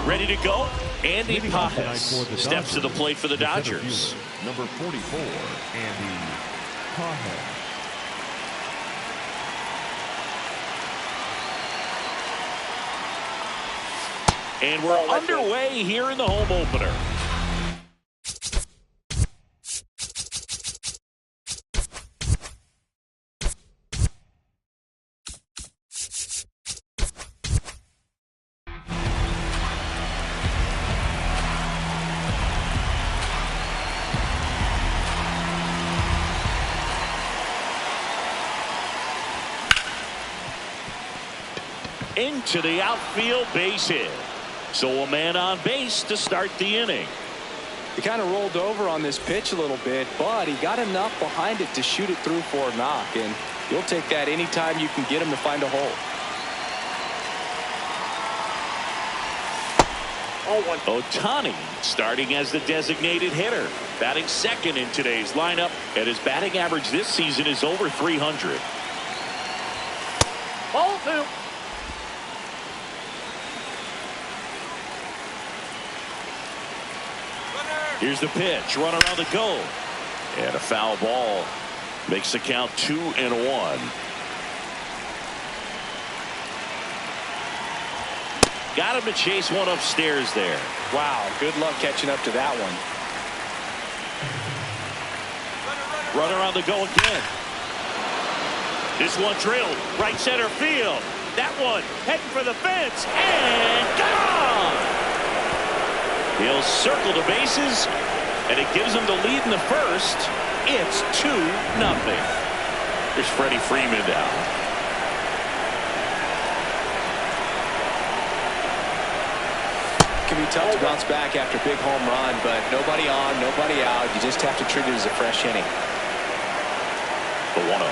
Ready to go. Andy Pages steps to the plate for the Dodgers. Number 44, Andy Pages. And we're underway here in the home opener. Into the outfield, base hit. So a man on base to start the inning. He kind of rolled over on this pitch a little bit, but he got enough behind it to shoot it through for a knock, and you'll take that anytime you can get him to find a hole. Ohtani starting as the designated hitter, batting second in today's lineup, and his batting average this season is over 300. Ball two. Here's the pitch, runner on the go, and a foul ball makes the count 2-1. Got him to chase one upstairs there. Wow, good luck catching up to that one. Runner on the go again. This one drilled right center field. That one heading for the fence and gone. He'll circle the bases, and it gives him the lead in the first. It's 2-0. Here's Freddie Freeman now. It can be tough to bounce back after a big home run, but nobody on, nobody out. You just have to treat it as a fresh inning. The 1-0.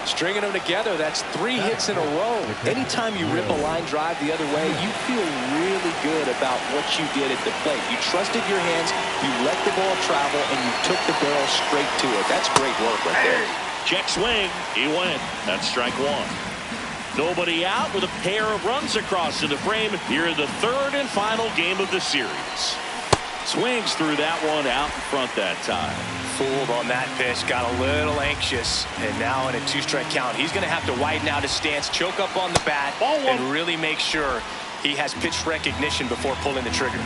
Stringing them together, that's 3 hits in a row. Anytime you rip a line drive the other way, you feel really good about what you did at the plate. You trusted your hands, you let the ball travel, and you took the barrel straight to it. That's great work right there. Check swing. He went. That's strike one. Nobody out with a pair of runs across in the frame here in the third and final game of the series. Swings through that one out in front that time. Fooled on that pitch, got a little anxious, and now in a 2-strike count, he's going to have to widen out his stance, choke up on the bat, and really make sure he has pitch recognition before pulling the trigger.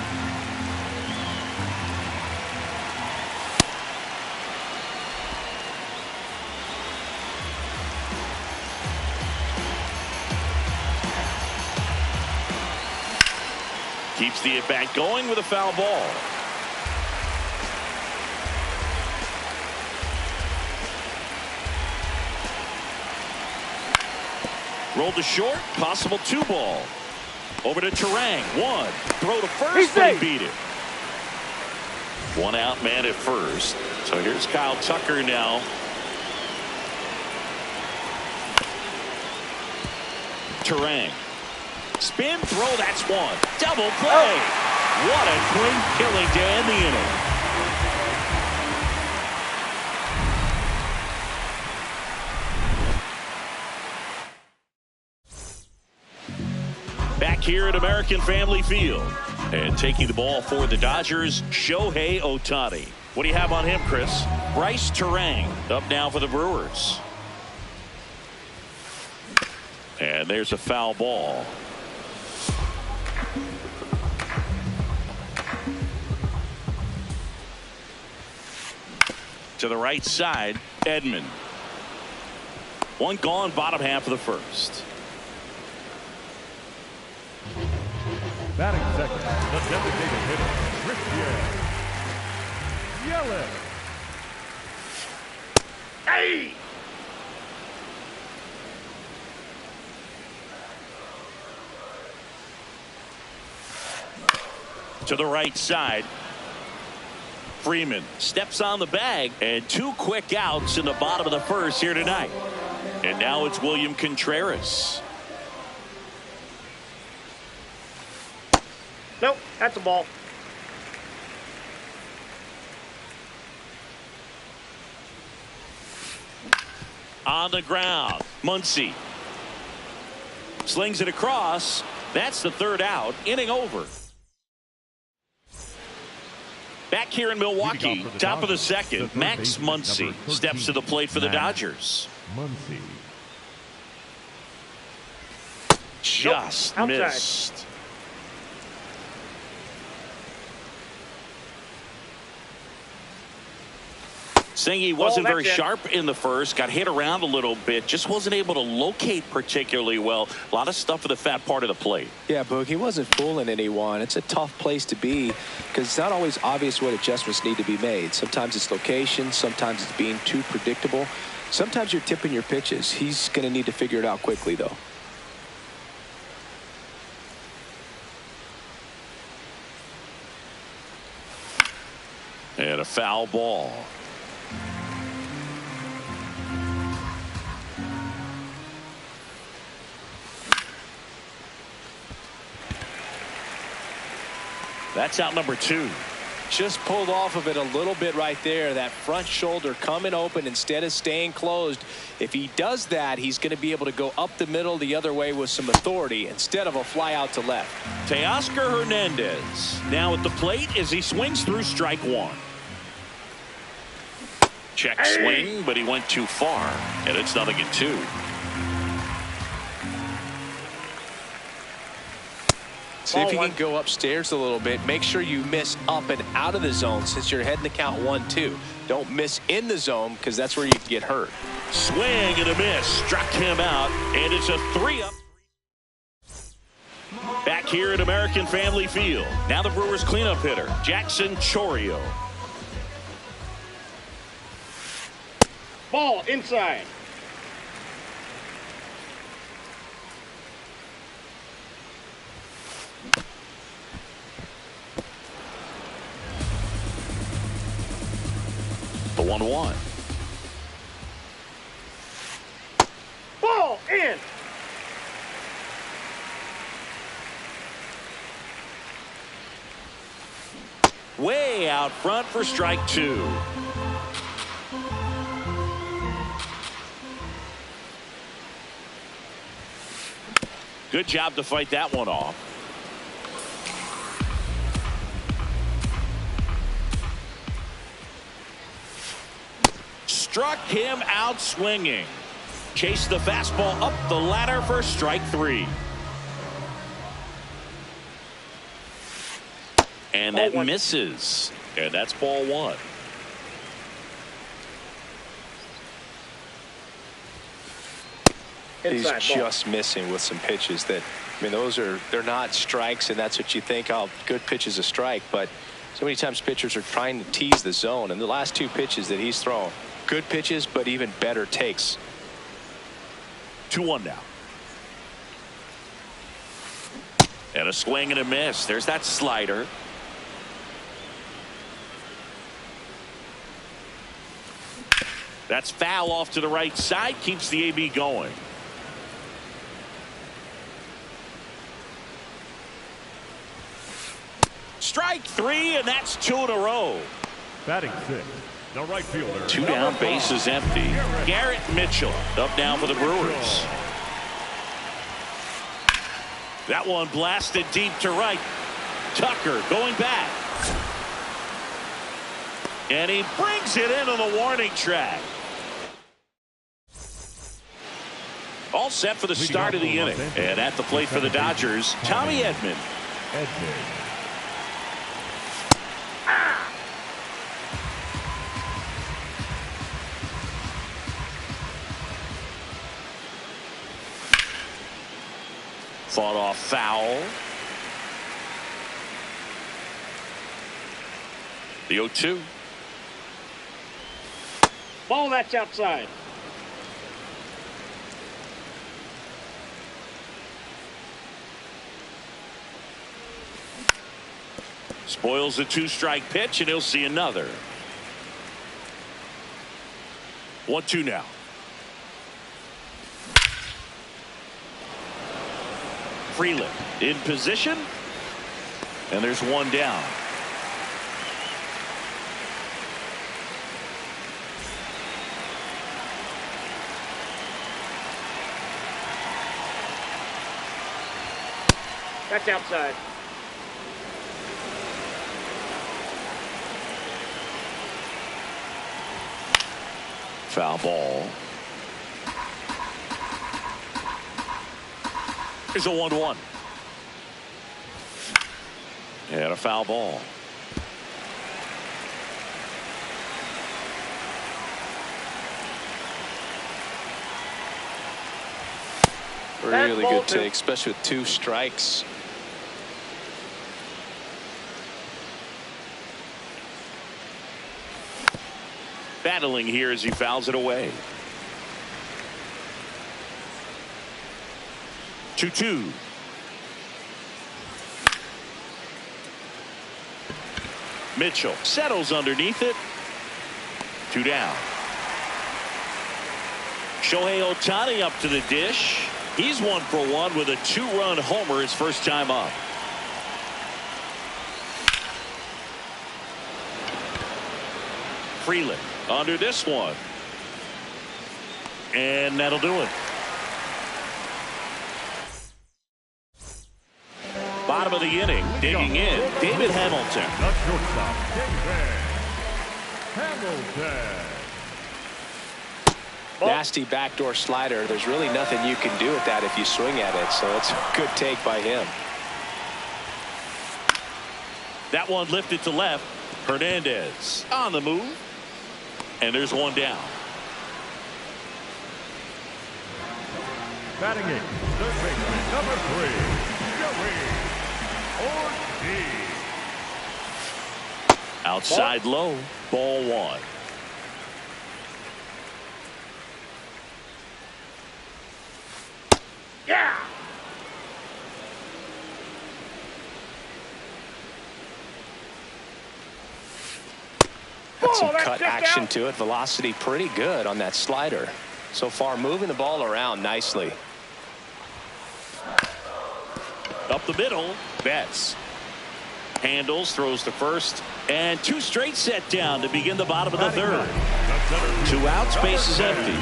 Keeps the at-bat going with a foul ball. Rolled to short, possible 2-ball. Over to Turang, 1. Throw to first, but he beat it. 1 out man at first. So here's Kyle Tucker now. Turang. Spin, throw, that's 1. Double play. What a quick killing to end the inning. Back here at American Family Field. And taking the ball for the Dodgers, Shohei Ohtani. What do you have on him, Chris? Bryce Turang up now for the Brewers. And there's a foul ball. To the right side, Edman. 1 gone, bottom half of the first. Batting second, the designated hitter, Christian Yelich. Hey! To the right side. Freeman steps on the bag, and 2 quick outs in the bottom of the first here tonight. And now it's William Contreras. Nope, that's a ball. On the ground, Muncy slings it across. That's the third out. Inning over. Back here in Milwaukee, top of the second, Max Muncy steps to the plate for the Dodgers. Muncy. Just missed. Singy wasn't very sharp in the first, got hit around a little bit, just wasn't able to locate particularly well. A lot of stuff for the fat part of the plate. Yeah, Boog, he wasn't fooling anyone. It's a tough place to be because it's not always obvious what adjustments need to be made. Sometimes it's location, sometimes it's being too predictable. Sometimes you're tipping your pitches. He's going to need to figure it out quickly, though. And a foul ball. That's out number 2. Just pulled off of it a little bit right there. That front shoulder coming open instead of staying closed. If he does that, he's going to be able to go up the middle the other way with some authority instead of a fly out to left. Teoscar Hernandez now at the plate as he swings through strike 1. Check swing, but he went too far, and it's 0-2. See if you can go upstairs a little bit. Make sure you miss up and out of the zone since you're heading to count 1-2. Don't miss in the zone because that's where you can get hurt. Swing and a miss. Struck him out, and it's a 3-up. Back here at American Family Field. Now the Brewers cleanup hitter, Jackson Chourio. Ball inside. The 1-1. Ball in. Way out front for strike 2. Good job to fight that one off. Struck him out swinging. Chased the fastball up the ladder for strike 3. And that misses. And that's ball 1. He's just missing with some pitches that, I mean, they're not strikes, and that's what you think, oh, good pitch is a strike. But so many times pitchers are trying to tease the zone, and the last 2 pitches that he's thrown, good pitches, but even better takes. 2-1 now. And a swing and a miss. There's that slider. That's foul off to the right side. Keeps the AB going. Strike 3, and that's 2 in a row. Batting 6, the right fielder. 2 down, base is empty. Garrett Mitchell up now for the Brewers. That one blasted deep to right. Tucker going back. And he brings it into the warning track. All set for the start of the inning. And at the plate for the Dodgers, Tommy Edman. Fought off foul. The 0-2. Ball that's outside. Spoils a 2-strike pitch, and he'll see another. 1-2 now. Freeland in position, and there's one down. That's outside. Foul ball. Here's a 1-1. And a foul ball. Really good take, especially with 2 strikes. Battling here as he fouls it away. 2-2. Mitchell settles underneath it. 2 down. Shohei Ohtani up to the dish. He's 1 for 1 with a 2-run homer his first time up. Freeland under this one. And that'll do it. Bottom of the inning, digging in, David Hamilton. The shortstop, David Hamilton. Nasty backdoor slider. There's really nothing you can do with that if you swing at it, so it's a good take by him. That one lifted to left. Hernandez on the move. And there's 1 down. Batting 8, third baseman, number 3, Joey Ortiz. Outside low, ball 1. Yeah. Got some cut action to it. Velocity pretty good on that slider. So far, moving the ball around nicely. Up the middle, Betts handles, throws to first, and 2 straight set down to begin the bottom of the 3rd. 2 outs, base is empty.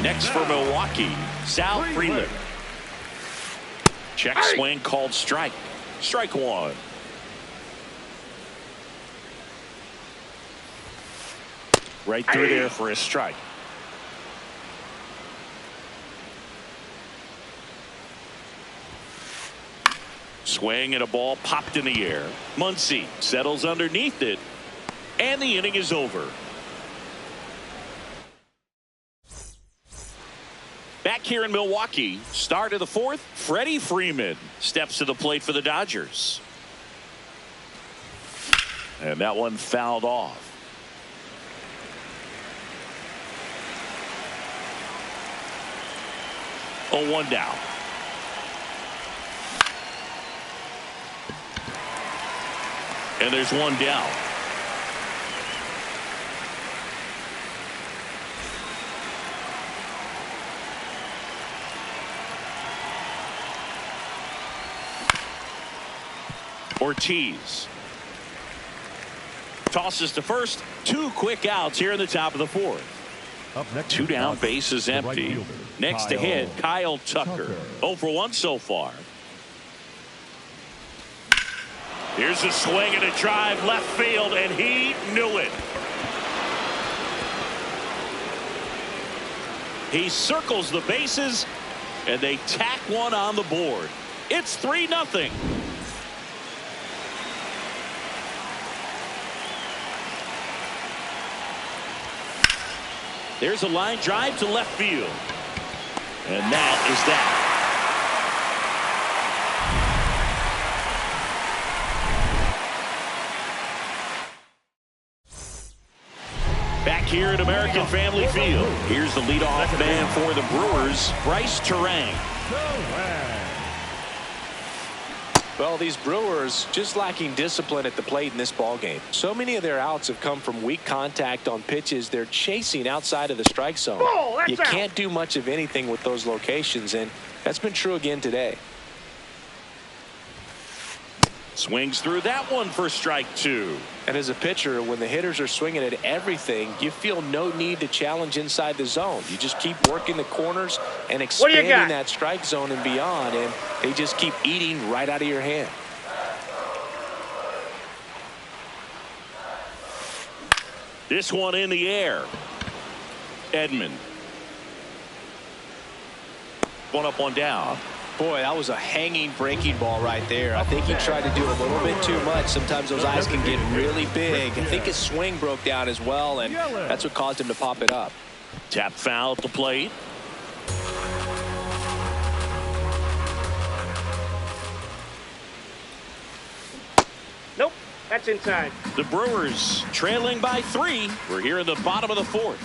Next for Milwaukee, Sal Freeland. Check swing called strike. Strike 1. Right through there for a strike. Swing and a ball popped in the air. Muncy settles underneath it, and the inning is over. Back here in Milwaukee, start of the 4th, Freddie Freeman steps to the plate for the Dodgers. And that one fouled off. Oh, 1 down. And there's 1 down. Ortiz tosses to first. 2 quick outs here in the top of the 4th. Up next, 2 down, base is empty. Next to hit, Kyle Tucker. 0 for 1 so far. Here's a swing and a drive left field, and he knew it. He circles the bases, and they tack one on the board. It's 3-0. There's a line drive to left field. And that is that. Back here at American Family Field, here's the leadoff man for the Brewers, Bryce Terang. Well, these Brewers just lacking discipline at the plate in this ballgame. So many of their outs have come from weak contact on pitches they're chasing outside of the strike zone. You can't do much of anything with those locations, and that's been true again today. Swings through that one for strike 2. And as a pitcher, when the hitters are swinging at everything, you feel no need to challenge inside the zone. You just keep working the corners and expanding that strike zone and beyond, and they just keep eating right out of your hand. This one in the air. Edman. One up, one down. Boy, that was a hanging breaking ball right there. I think he tried to do a little bit too much. Sometimes those eyes can get really big. I think his swing broke down as well, and that's what caused him to pop it up. Tap foul at the plate. Nope, that's inside. The Brewers trailing by 3. We're here in the bottom of the 4th.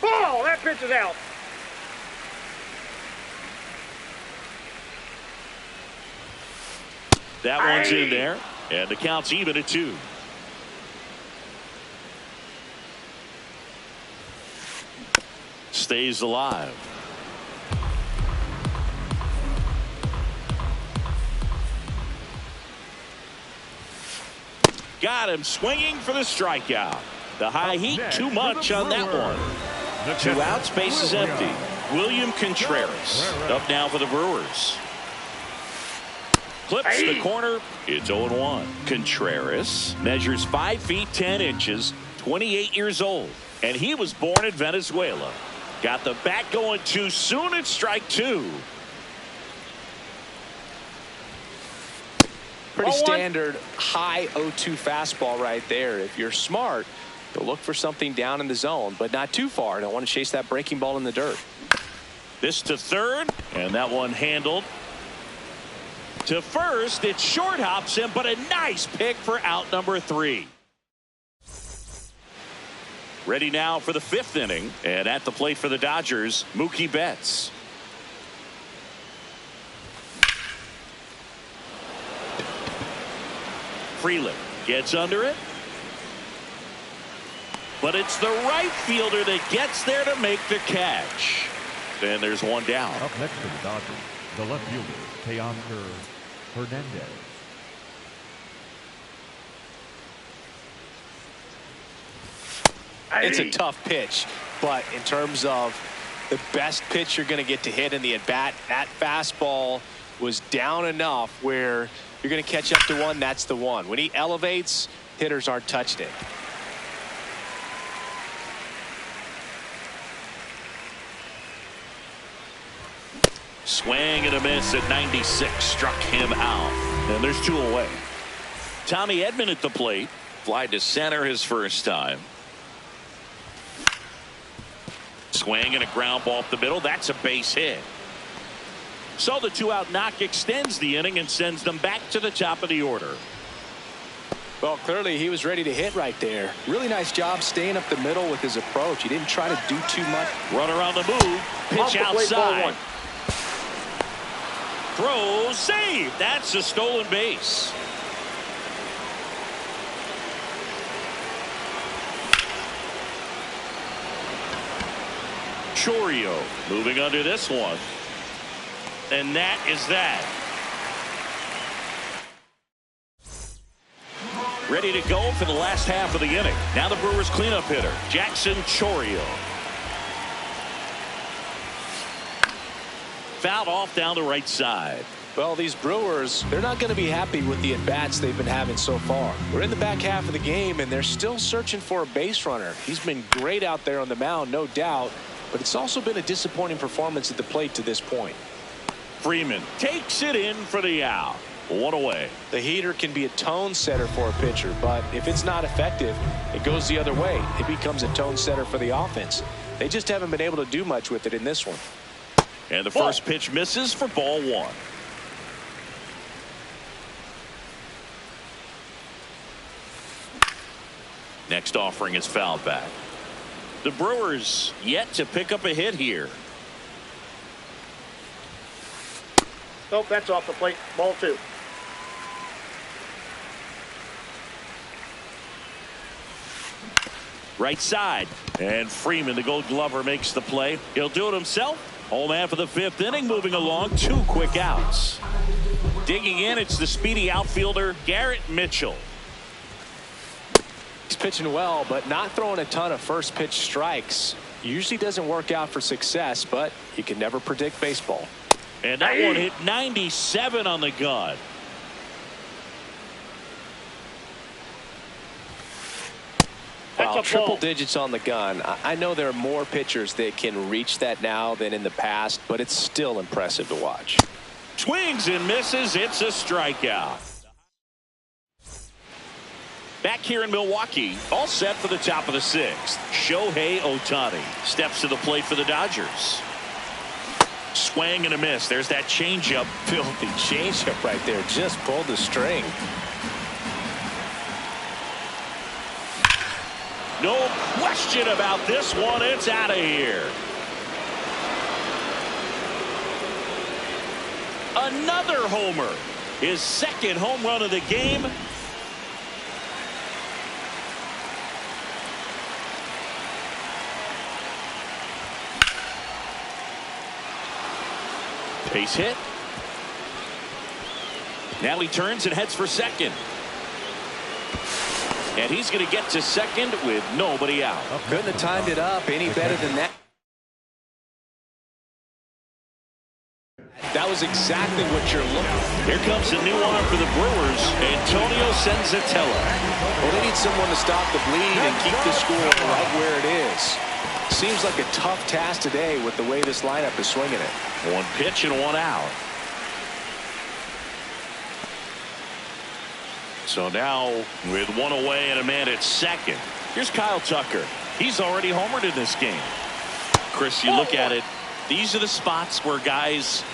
Ball, that pitch is out. That one's in there, and the count's even at 2. Stays alive. Got him swinging for the strikeout. The high heat, too much on that one. 2 outs, base is empty. William Contreras up now for the Brewers. Clips the corner. It's 0-1. Contreras measures 5 feet 10 inches, 28 years old, and he was born in Venezuela. Got the bat going too soon at strike 2. Pretty standard high 0-2 fastball right there. If you're smart, you'll look for something down in the zone, but not too far. Don't want to chase that breaking ball in the dirt. This to third, and that one handled. To first, it short hops him, but a nice pick for out number 3. Ready now for the 5th inning, and at the plate for the Dodgers, Mookie Betts. Freeland gets under it, but it's the right fielder that gets there to make the catch. And there's one down. Up next for the Dodgers, the left fielder, Teoscar Hernandez. It's a tough pitch, but in terms of the best pitch you're going to get to hit in the at-bat, that fastball was down enough where you're going to catch up to one. That's the one. When he elevates, hitters aren't touched it. Swing and a miss at 96. Struck him out. And there's 2 away. Tommy Edman at the plate. Fly to center his first time. Swing and a ground ball up the middle. That's a base hit. So the 2-out knock extends the inning and sends them back to the top of the order. Well, clearly he was ready to hit right there. Really nice job staying up the middle with his approach. He didn't try to do too much. Run around the move. Pitch outside. Throw, save. That's a stolen base. Chourio moving under this one. And that is that. Ready to go for the last half of the inning. Now the Brewers cleanup hitter, Jackson Chourio. Fouled off down the right side. Well, these Brewers, they're not going to be happy with the at-bats they've been having so far. We're in the back half of the game, and they're still searching for a base runner. He's been great out there on the mound, no doubt, but it's also been a disappointing performance at the plate to this point. Freeman takes it in for the out. 1 away. The heater can be a tone setter for a pitcher, but if it's not effective, it goes the other way. It becomes a tone setter for the offense. They just haven't been able to do much with it in this one. And the first pitch misses for ball 1. Next offering is fouled back. The Brewers yet to pick up a hit here. Nope, that's off the plate. Ball 2. Right side. And Freeman, the Gold Glover, makes the play. He'll do it himself. Home half of the 5th inning moving along. 2 quick outs. Digging in, it's the speedy outfielder, Garrett Mitchell. He's pitching well, but not throwing a ton of first pitch strikes. Usually doesn't work out for success, but you can never predict baseball. And that one hit 97 on the gun. Wow, That's a triple ball. digits on the gun. I know there are more pitchers that can reach that now than in the past, but it's still impressive to watch. Swings and misses. It's a strikeout. Back here in Milwaukee, all set for the top of the sixth. Shohei Ohtani steps to the plate for the Dodgers. Swing and a miss. There's that changeup. Filthy changeup right there. Just pulled the string. No question about this one. It's out of here. Another homer. His second home run of the game. Base hit. Now he turns and heads for second. And he's going to get to second with nobody out. Couldn't have timed it up any better than that. That was exactly what you're looking for. Here comes the new arm for the Brewers, Antonio Senzatella. Well, they need someone to stop the bleed and keep the score right where it is. Seems like a tough task today with the way this lineup is swinging it. One pitch and one out. So now with one away and a man at second. Here's Kyle Tucker. He's already homered in this game. Chris, you look at it. These are the spots where guys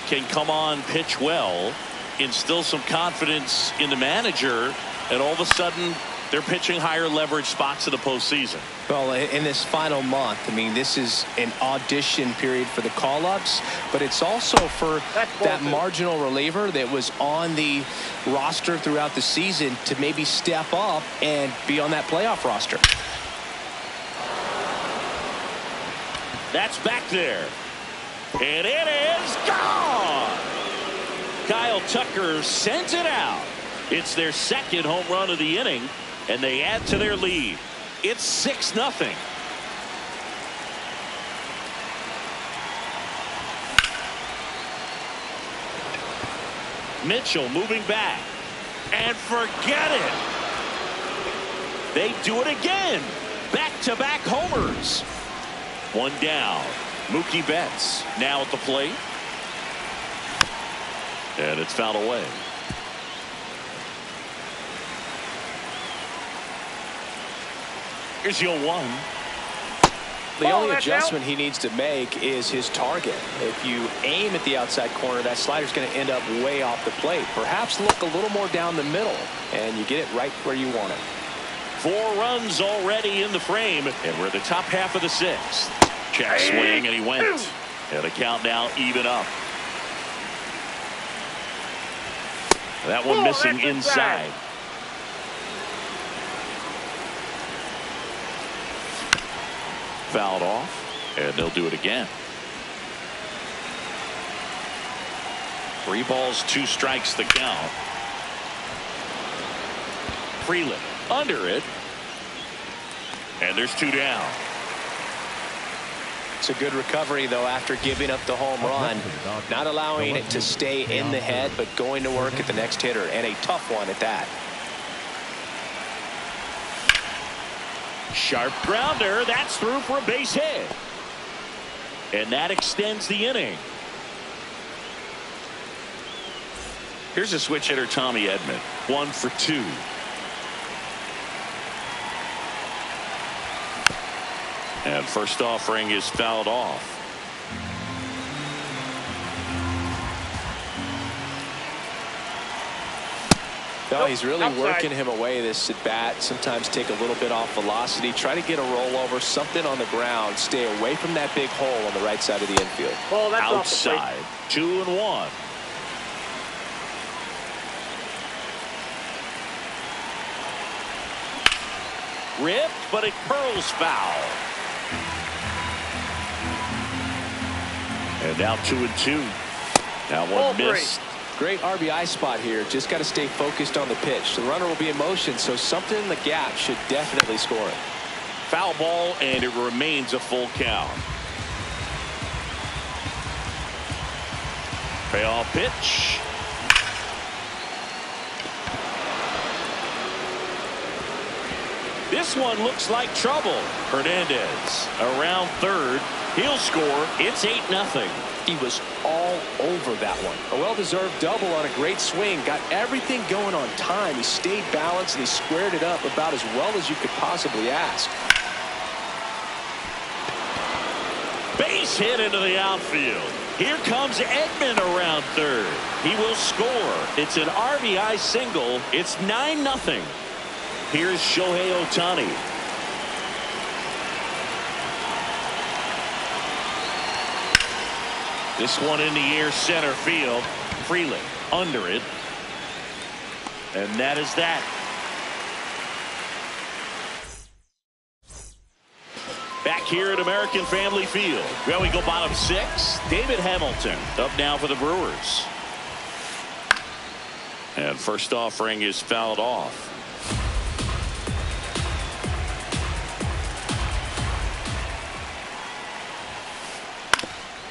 can come on, pitch well, instill some confidence in the manager, and all of a sudden they're pitching higher leverage spots in the postseason. Well, in this final month, I mean, this is an audition period for the call-ups, but it's also for that marginal reliever that was on the roster throughout the season to maybe step up and be on that playoff roster. That's back there. And it is gone. Kyle Tucker sends it out. It's their second home run of the inning, and they add to their lead. It's 6-0. Mitchell moving back. And forget it. They do it again. Back-to-back homers. One down. Mookie Betts now at the plate. And it's fouled away. Here's your one. The only adjustment he needs to make is his target. If you aim at the outside corner, that slider's going to end up way off the plate. Perhaps look a little more down the middle, and you get it right where you want it. 4 runs already in the frame, and we're at the top half of the sixth. Check swing, and he went. And the count now even up. That one missing inside. Fouled off, and they'll do it again. 3 balls, 2 strikes the count. Freeland under it, and there's 2 down. It's a good recovery, though, after giving up the home run. Not allowing it to stay in the head, but going to work at the next hitter, and a tough one at that. Sharp grounder. That's through for a base hit. And that extends the inning. Here's a switch hitter, Tommy Edman. 1 for 2. And first offering is fouled off. No, he's really working him away this at bat. Sometimes take a little bit off velocity. Try to get a rollover, something on the ground. Stay away from that big hole on the right side of the infield. Oh, that's outside. 2-1. Ripped, but it curls foul. And now 2-2. Now one missed. Great RBI spot here. Just got to stay focused on the pitch. The runner will be in motion, so something in the gap should definitely score it. Foul ball, and it remains a full count. Payoff pitch. This one looks like trouble. Hernandez around third. He'll score. It's 8-0. He was all over that one. A well-deserved double on a great swing. Got everything going on time. He stayed balanced and he squared it up about as well as you could possibly ask. Base hit into the outfield. Here comes Edman around third. He will score. It's an RBI single. It's 9-0. Here's Shohei Ohtani. This one in the air, center field. Freeland under it. And that is that. Back here at American Family Field. Well, we go bottom 6. David Hamilton up now for the Brewers. And first offering is fouled off.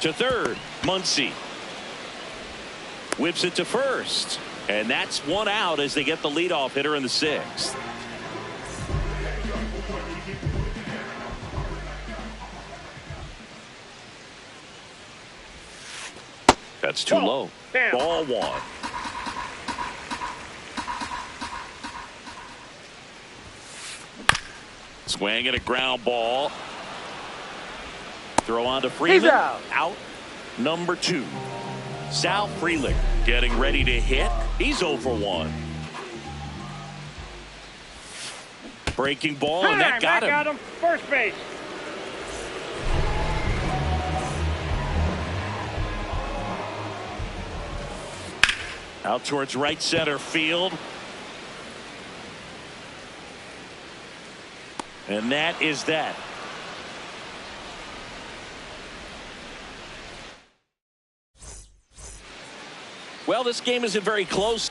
To third, Muncy. Whips it to first. And that's one out as they get the leadoff hitter in the 6th. That's too low. Ball 1. Swing and a ground ball. Throw on to Freeland. He's out. Number 2. Sal Freeland getting ready to hit. He's 0 for 1. Breaking ball, and that got him. Got him. First base. Out towards right center field. And that is that. Well, this game isn't very close.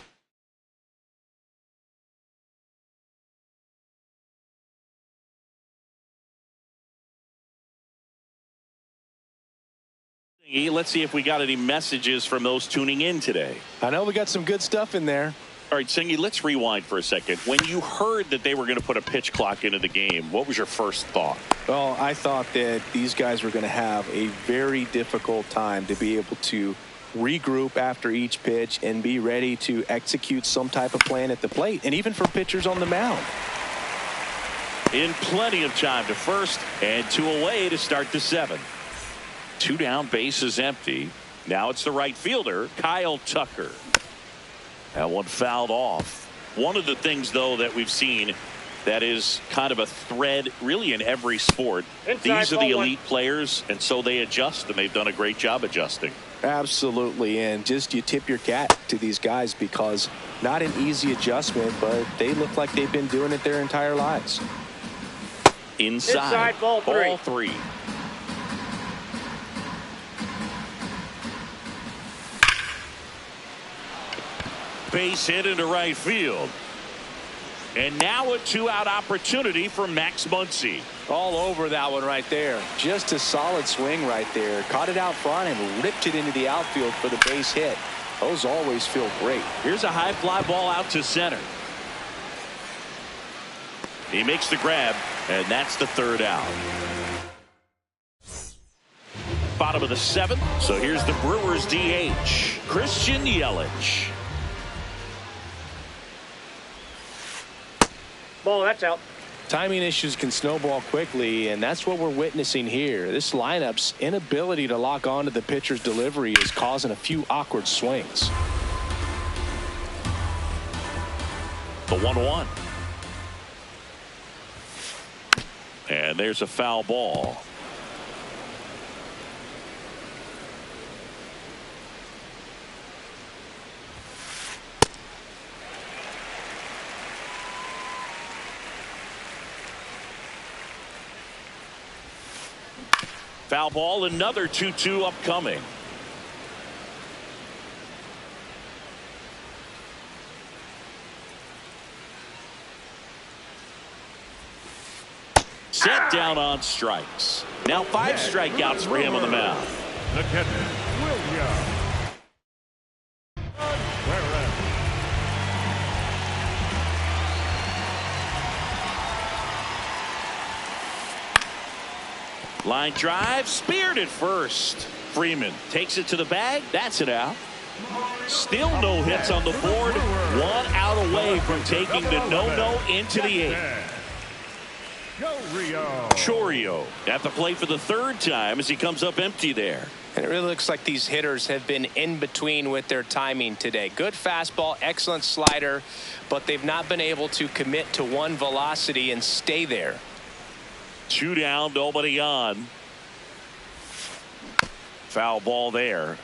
Let's see if we got any messages from those tuning in today. I know we got some good stuff in there. All right, Singy, let's rewind for a second. When you heard that they were going to put a pitch clock into the game, what was your first thought? Well, I thought that these guys were going to have a very difficult time to be able to regroup after each pitch and be ready to execute some type of plan at the plate, and even for pitchers on the mound. In plenty of time to first, and 2 away to start the 7th. 2 down, bases empty. Now it's the right fielder, Kyle Tucker. That one fouled off. One of the things, though, that we've seen that is kind of a thread really in every sport. These are the elite players, and so they adjust, and they've done a great job adjusting. Absolutely, and just you tip your cap to these guys because not an easy adjustment, but they look like they've been doing it their entire lives. Inside ball 3. Base hit into right field. And now a 2-out opportunity for Max Muncy. All over that one right there. Just a solid swing right there. Caught it out front and ripped it into the outfield for the base hit. Those always feel great. Here's a high fly ball out to center. He makes the grab, and that's the 3rd out. Bottom of the 7th. So here's the Brewers DH, Christian Yelich. Ball, that's out. Timing issues can snowball quickly, and that's what we're witnessing here. This lineup's inability to lock onto the pitcher's delivery is causing a few awkward swings. The 1-1. And there's a foul ball. Foul ball, another 2-2 upcoming. Set down on strikes. Now 5 strikeouts for him on the mound. The catcher, William. Line drive, speared at first. Freeman takes it to the bag. That's it out. Still no hits on the board. 1 out away from taking the no-no into the 8th. Chorio at the plate for the 3rd time as he comes up empty there. And it really looks like these hitters have been in between with their timing today. Good fastball, excellent slider, but they've not been able to commit to one velocity and stay there. 2 down, nobody on. Foul ball there.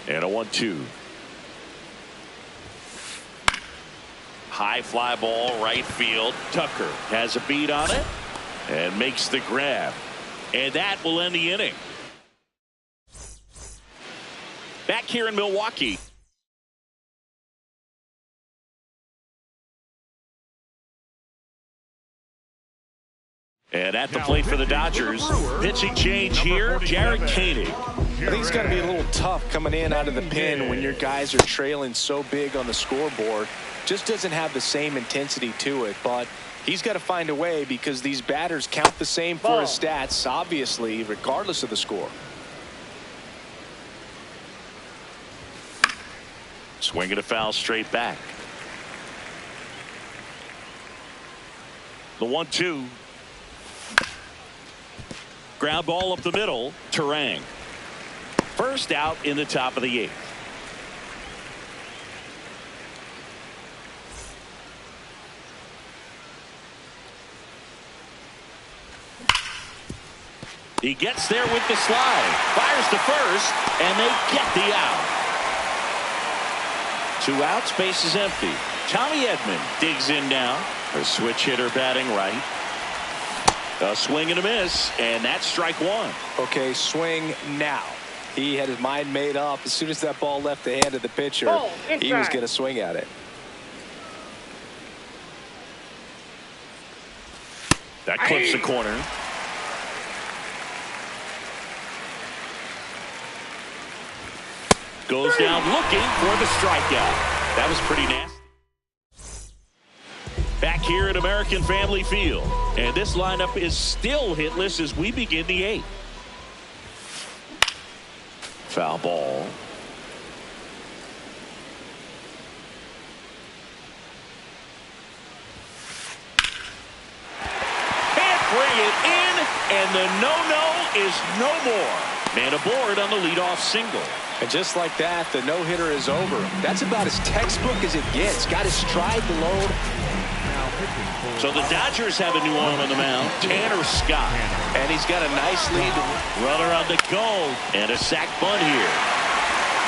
And a 1-2. High fly ball, right field. Tucker has a beat on it and makes the grab. And that will end the inning. Back here in Milwaukee. And at the plate for the Dodgers, pitching change here, Jared Koenig. I think it's got to be a little tough coming in out of the pen when your guys are trailing so big on the scoreboard. Just doesn't have the same intensity to it, but he's got to find a way because these batters count the same for his stats, obviously, regardless of the score. Swinging a foul straight back. The 1-2. Ground ball up the middle. Terang. First out in the top of the 8th. He gets there with the slide. Fires to first, and they get the out. 2 outs, base is empty. Tommy Edman digs in now. A switch hitter batting right. A swing and a miss, and that's strike 1. Okay, swing now. He had his mind made up. As soon as that ball left the hand of the pitcher, he was going to swing at it. That clips the corner. Goes down looking for the strikeout. That was pretty nasty. Back here at American Family Field. And this lineup is still hitless as we begin the 8th. Foul ball. Can't bring it in, and the no-no is no more. Man aboard on the leadoff single. And just like that, the no-hitter is over. That's about as textbook as it gets. Got his stride to load. So the Dodgers have a new arm on the mound, Tanner Scott. And he's got a nice lead. Runner on the go, and a sac bunt here.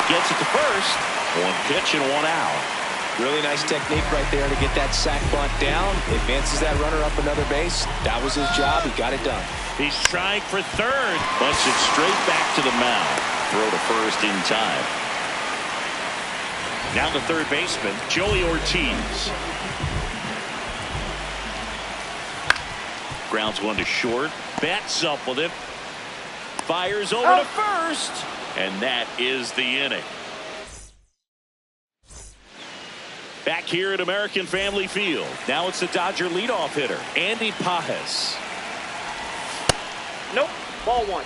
Gets it to first. 1 pitch and 1 out. Really nice technique right there to get that sac bunt down. Advances that runner up another base. That was his job. He got it done. He's trying for third. Bunts it straight back to the mound. Throw to first in time. Now the third baseman, Joey Ortiz. Grounds 1 to short. Bats up with it. Fires over to first. And that is the inning. Back here at American Family Field. Now it's the Dodger leadoff hitter, Andy Pages. Nope. Ball 1.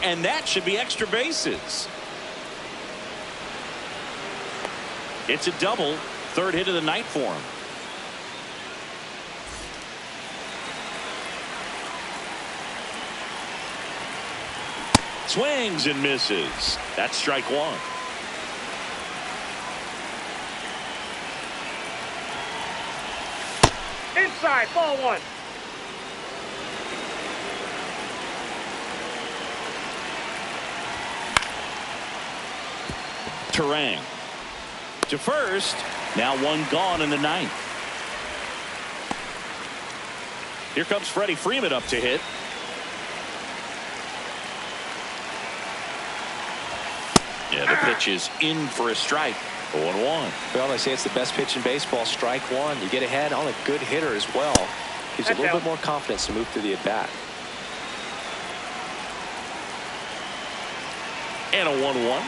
And that should be extra bases. It's a double. 3rd hit of the night for him. Swings and misses. That's strike 1. Inside, ball 1. Terang to first. Now 1 gone in the 9th. Here comes Freddie Freeman up to hit. And the pitch is in for a strike. 0-1. Well, they say it's the best pitch in baseball. Strike one. You get ahead on a good hitter as well. Gives you a little bit more confidence to move through the at-bat. And a 1-1.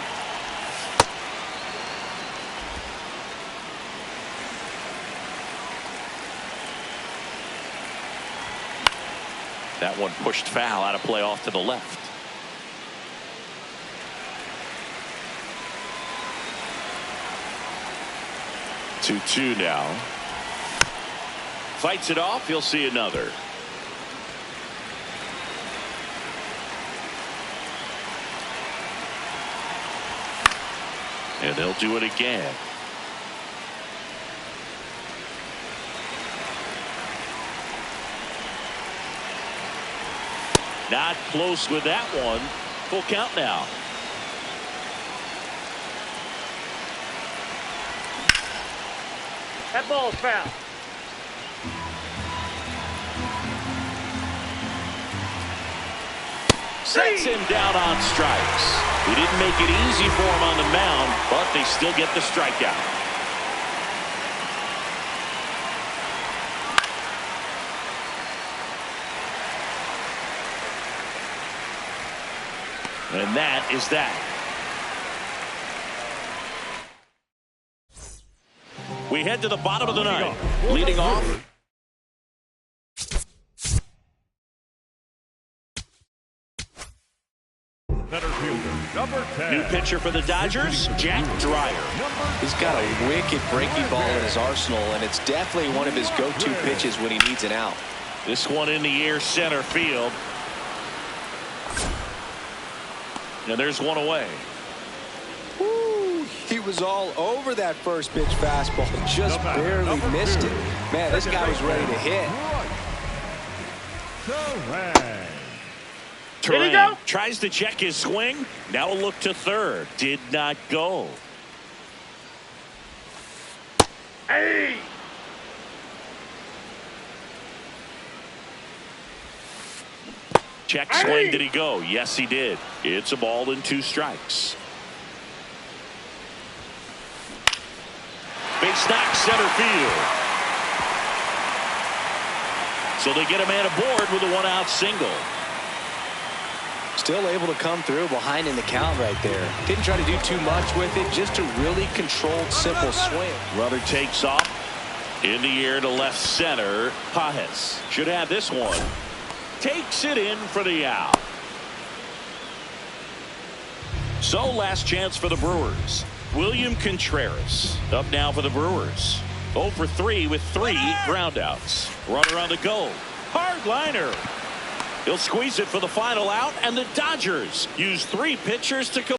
That one pushed foul, out of play off to the left. Two now. Fights it off. He'll see another. And they'll do it again. Not close with that one. Full count now. That ball's foul. Sets him down on strikes. He didn't make it easy for him on the mound, but they still get the strikeout. And that is that. We head to the bottom of the ninth. Leading off. Center fielder, number 10. New pitcher for the Dodgers, Jack Dreyer. He's got a wicked breaking ball in his arsenal, and it's definitely one of his go-to pitches when he needs an out. This one in the air, center field. And there's one away. Woo, he was all over that first pitch fastball, just barely missed it. Man, this guy was ready to hit. Turang tries to check his swing. Now a look to third. Did not go. Hey! Check swing. Did he go? Yes, he did. It's a ball and 2 strikes. Base knock, center field. So they get a man aboard with a 1-out single. Still able to come through behind in the count right there. Didn't try to do too much with it. Just a really controlled, simple swing. Runner takes off. In the air to left center. Pajes should have this one. Takes it in for the out. So last chance for the Brewers. William Contreras up now for the Brewers. 0 for 3 with 3 groundouts. Runner on the go. Hard liner. He'll squeeze it for the final out, and the Dodgers use 3 pitchers to